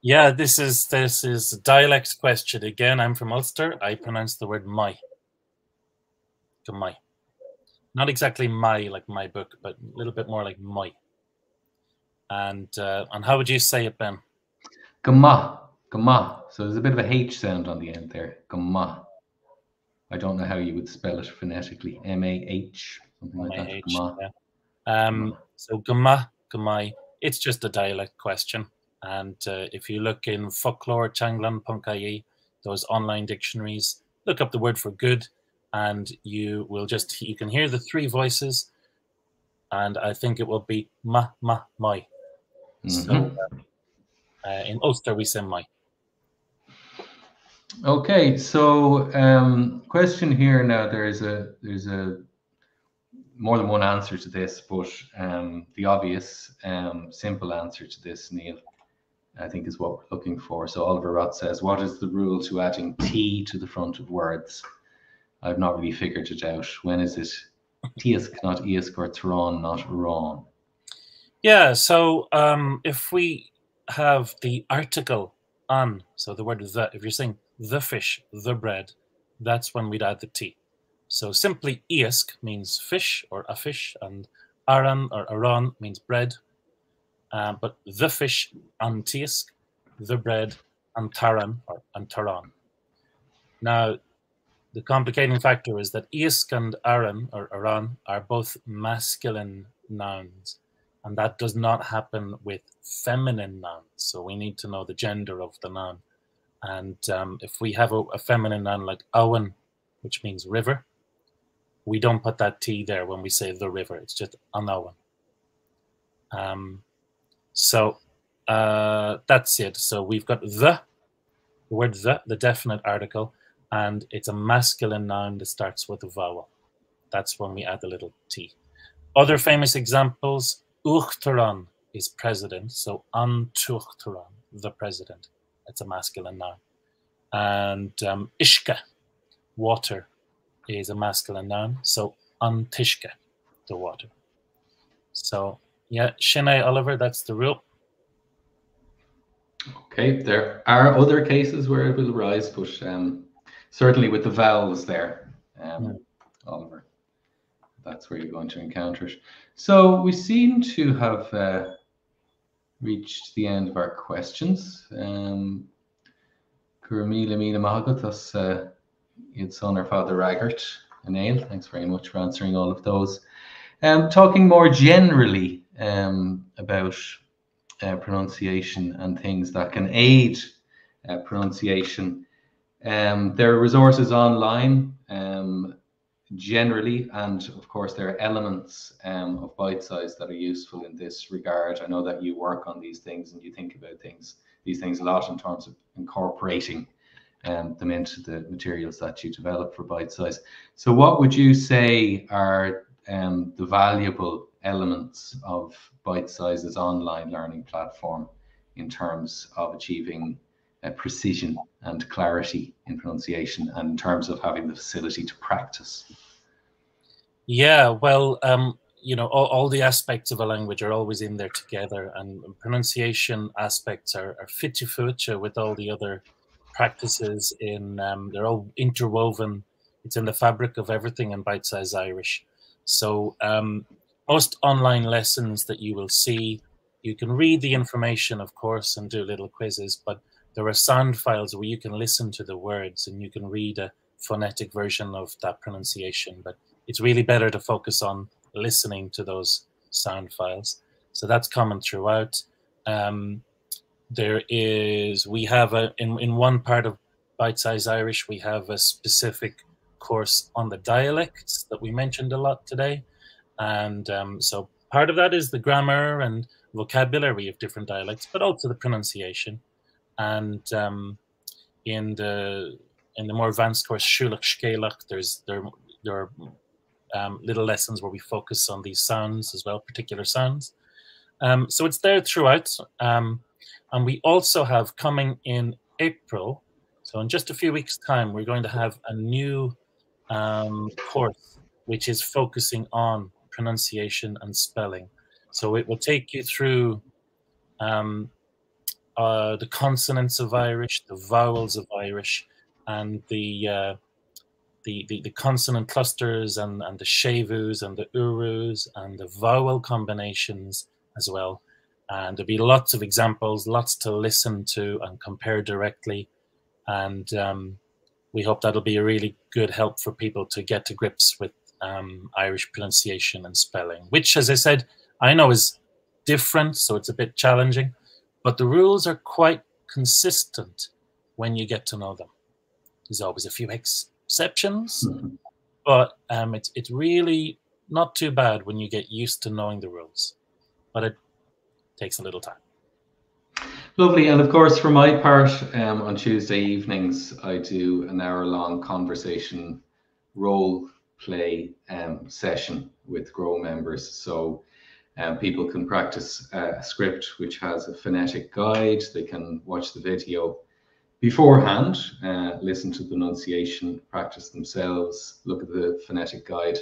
Yeah, this is a dialect question again. I'm from Ulster. I pronounce the word my. Gumai. Not exactly my like my book, but a little bit more like my. And how would you say it, Ben? Gama, gama. So there's a bit of a H sound on the end there. Gama. I don't know how you would spell it phonetically. M-A-H, something like that. M-A-H, Gama. yeah. So gama, gamai, it's just a dialect question. And if you look in folklore, Changlan, Punkai, those online dictionaries, look up the word for good, and you can hear the three voices, and I think it will be ma, ma, mai. So in Ulster we say mai. Okay, so question here now. There's a more than one answer to this, but the obvious simple answer to this, Niall, I think is what we're looking for. So Oliver Roth says, what is the rule to adding T to the front of words? I've not really figured it out. When is it Tiask, not Iask, or Tron, not Ron? Yeah, so if we have the article an, so the word the, if you're saying the fish, the bread, that's when we'd add the T. So simply Iask means fish or a fish, and aran or aran means bread. But the fish, an tiask, the bread, and taran or antaran. Now, the complicating factor is that Iask and aran or aran are both masculine nouns, and that does not happen with feminine nouns. So we need to know the gender of the noun. And if we have a feminine noun like awan, which means river, we don't put that T there when we say the river. It's just an awan. So that's it. So we've got the word the definite article, and it's a masculine noun that starts with a vowel. That's when we add the little T. Other famous examples, Uachtaran is president, so An Tuachtaran, the president. It's a masculine noun. And Ishka, water, is a masculine noun, so An Tishka, the water. So yeah, Sinead, Oliver, that's the rule. Okay, there are other cases where it will arise, but certainly with the vowels there, Oliver, that's where you're going to encounter it. So we seem to have reached the end of our questions. Curamila Mina Mahagatas, you'd son or Father Raggart, and Niall, thanks very much for answering all of those. Talking more generally about pronunciation and things that can aid pronunciation. There are resources online generally, and of course there are elements of Bitesize that are useful in this regard. I know that you work on these things and you think about these things a lot in terms of incorporating them into the materials that you develop for Bitesize. So what would you say are the valuable elements of Bitesize's online learning platform in terms of achieving precision and clarity in pronunciation, and in terms of having the facility to practice? Yeah, well, you know, all the aspects of a language are always in there together, and pronunciation aspects are fitty-fucha with all the other practices in, they're all interwoven. It's in the fabric of everything in Bitesize Irish. So most online lessons that you will see, you can read the information, of course, and do little quizzes, but there are sound files where you can listen to the words and you can read a phonetic version of that pronunciation. But it's really better to focus on listening to those sound files. So that's common throughout. We have in one part of Bitesize Irish, we have a specific course on the dialects that we mentioned a lot today. And so part of that is the grammar and vocabulary of different dialects, but also the pronunciation. And in the more advanced course, Shulach Shkelach, there are little lessons where we focus on these sounds as well, particular sounds. So it's there throughout. And we also have coming in April, so in just a few weeks' time, we're going to have a new course which is focusing on pronunciation and spelling. So it will take you through the consonants of Irish, the vowels of Irish, and the consonant clusters and the séimhiús and the urus and the vowel combinations as well. and there'll be lots of examples, lots to listen to and compare directly. And we hope that'll be a really good help for people to get to grips with Irish pronunciation and spelling, which, as I said, I know is different, so it's a bit challenging, but the rules are quite consistent when you get to know them. There's always a few exceptions, but it's really not too bad when you get used to knowing the rules, but it takes a little time. Lovely. And of course, for my part, on Tuesday evenings, I do an hour-long conversation role play session with Grow members. So people can practice a script which has a phonetic guide. They can watch the video beforehand, listen to the pronunciation, practice themselves, look at the phonetic guide,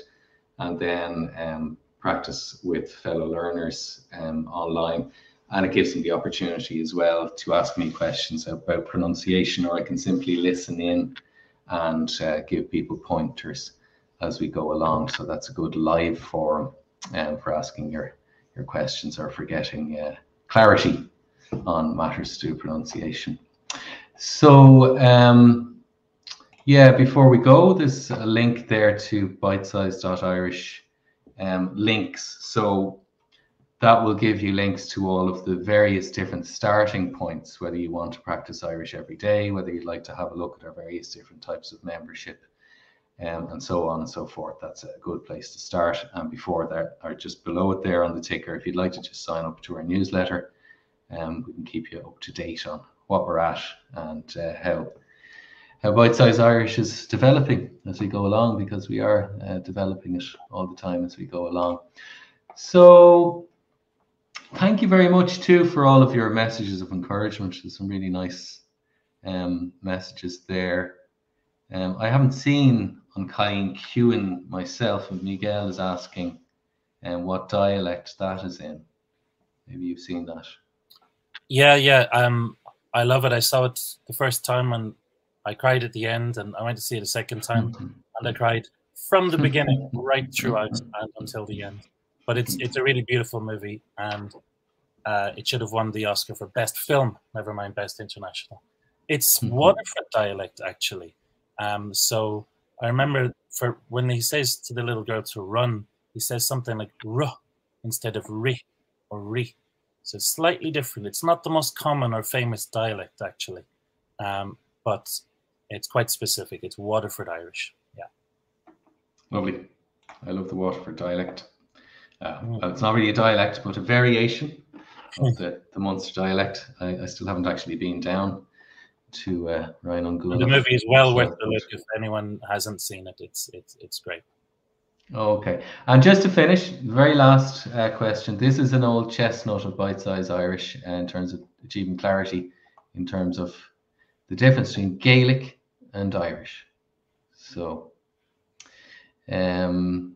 and then practice with fellow learners online. And it gives them the opportunity as well to ask me questions about pronunciation, or I can simply listen in and give people pointers as we go along. So that's a good live forum for asking your questions or for getting clarity on matters to do pronunciation. So yeah, before we go, there's a link there to bitesize.irish links. So that will give you links to all of the various different starting points, whether you want to practice Irish every day, whether you'd like to have a look at our various different types of membership, and so on and so forth. That's a good place to start. And before that, or just below it there on the ticker, if you'd like to just sign up to our newsletter, we can keep you up to date on what we're at and how Bitesize Irish is developing as we go along, because we are developing it all the time as we go along. So thank you very much too for all of your messages of encouragement. There's some really nice messages there. I haven't seen An Cailín Ciúin myself, and Miguel is asking what dialect that is in. Maybe you've seen that. Yeah. I love it. I saw it the first time and I cried at the end, and I went to see it a second time and I cried from the beginning right throughout and until the end. But it's a really beautiful movie, and it should have won the Oscar for Best Film, never mind Best International. It's Waterford dialect, actually. So I remember for when he says to the little girl to run, he says something like ruh instead of ri or ri. So it's slightly different. It's not the most common or famous dialect, actually, but it's quite specific. It's Waterford Irish. Yeah. Lovely. I love the Waterford dialect. Well, it's not really a dialect, but a variation of the Munster dialect. I still haven't actually been down to An Aonghusa. The movie is well worth the look. If anyone hasn't seen it, it's great. Okay, and just to finish, the very last question. This is an old chestnut of Bitesize Irish in terms of achieving clarity in terms of the difference between Gaelic and Irish. So, Niall,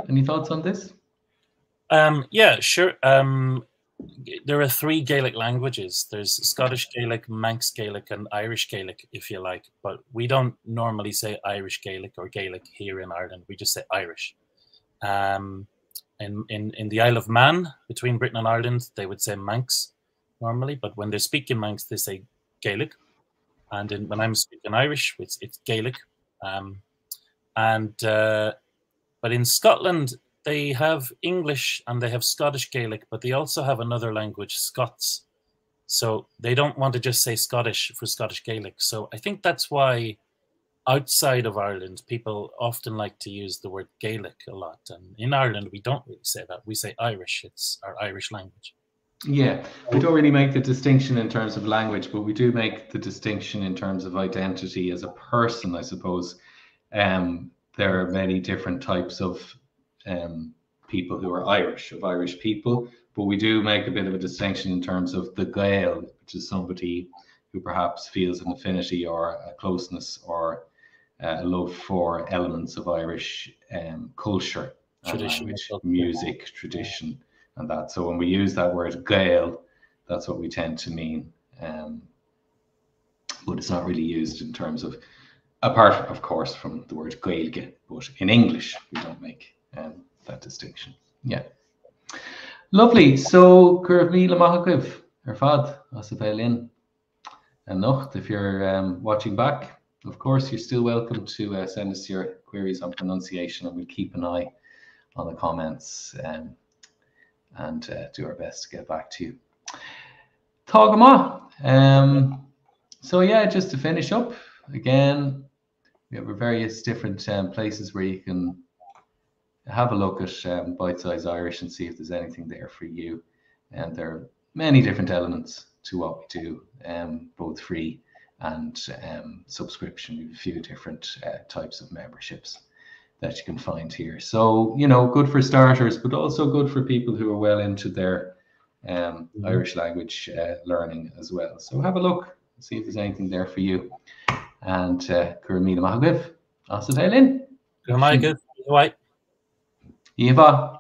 any thoughts on this? Yeah, sure. There are 3 Gaelic languages. There's Scottish Gaelic, Manx Gaelic, and Irish Gaelic, if you like. But we don't normally say Irish Gaelic or Gaelic here in Ireland. We just say Irish. In the Isle of Man, between Britain and Ireland, they would say Manx normally. But when they're speaking Manx, they say Gaelic. And when I'm speaking Irish, it's Gaelic. But in Scotland, they have English and they have Scottish Gaelic, but they also have another language, Scots. So they don't want to just say Scottish for Scottish Gaelic. So I think that's why outside of Ireland, people often like to use the word Gaelic a lot. And in Ireland, we don't really say that. We say Irish. It's our Irish language. Yeah, we don't really make the distinction in terms of language, but we do make the distinction in terms of identity as a person, I suppose. There are many different types of people who are Irish, of Irish people, but we do make a bit of a distinction in terms of the Gael, which is somebody who perhaps feels an affinity or a closeness or a love for elements of Irish culture, Tradition, language, music, tradition, and that. So when we use that word Gael, that's what we tend to mean, but it's not really used in terms of, apart of course from the word Gaeilge, but in English we don't make that distinction. Yeah. Lovely. So, Curve me Lamahakwiv, or Fad, Asapelin. And Nocht, if you're watching back, of course, you're still welcome to send us your queries on pronunciation, and we'll keep an eye on the comments and do our best to get back to you. Tágama. So yeah, just to finish up, again, we have various different places where you can have a look at Bitesize Irish and see if there's anything there for you. And there are many different elements to what we do, both free and subscription. We have a few different types of memberships that you can find here. So, you know, good for starters, but also good for people who are well into their Irish language learning as well. So have a look, see if there's anything there for you. And Kuramina Mahagwiv, Asa Tailin. Good night, good. Bye. Eva.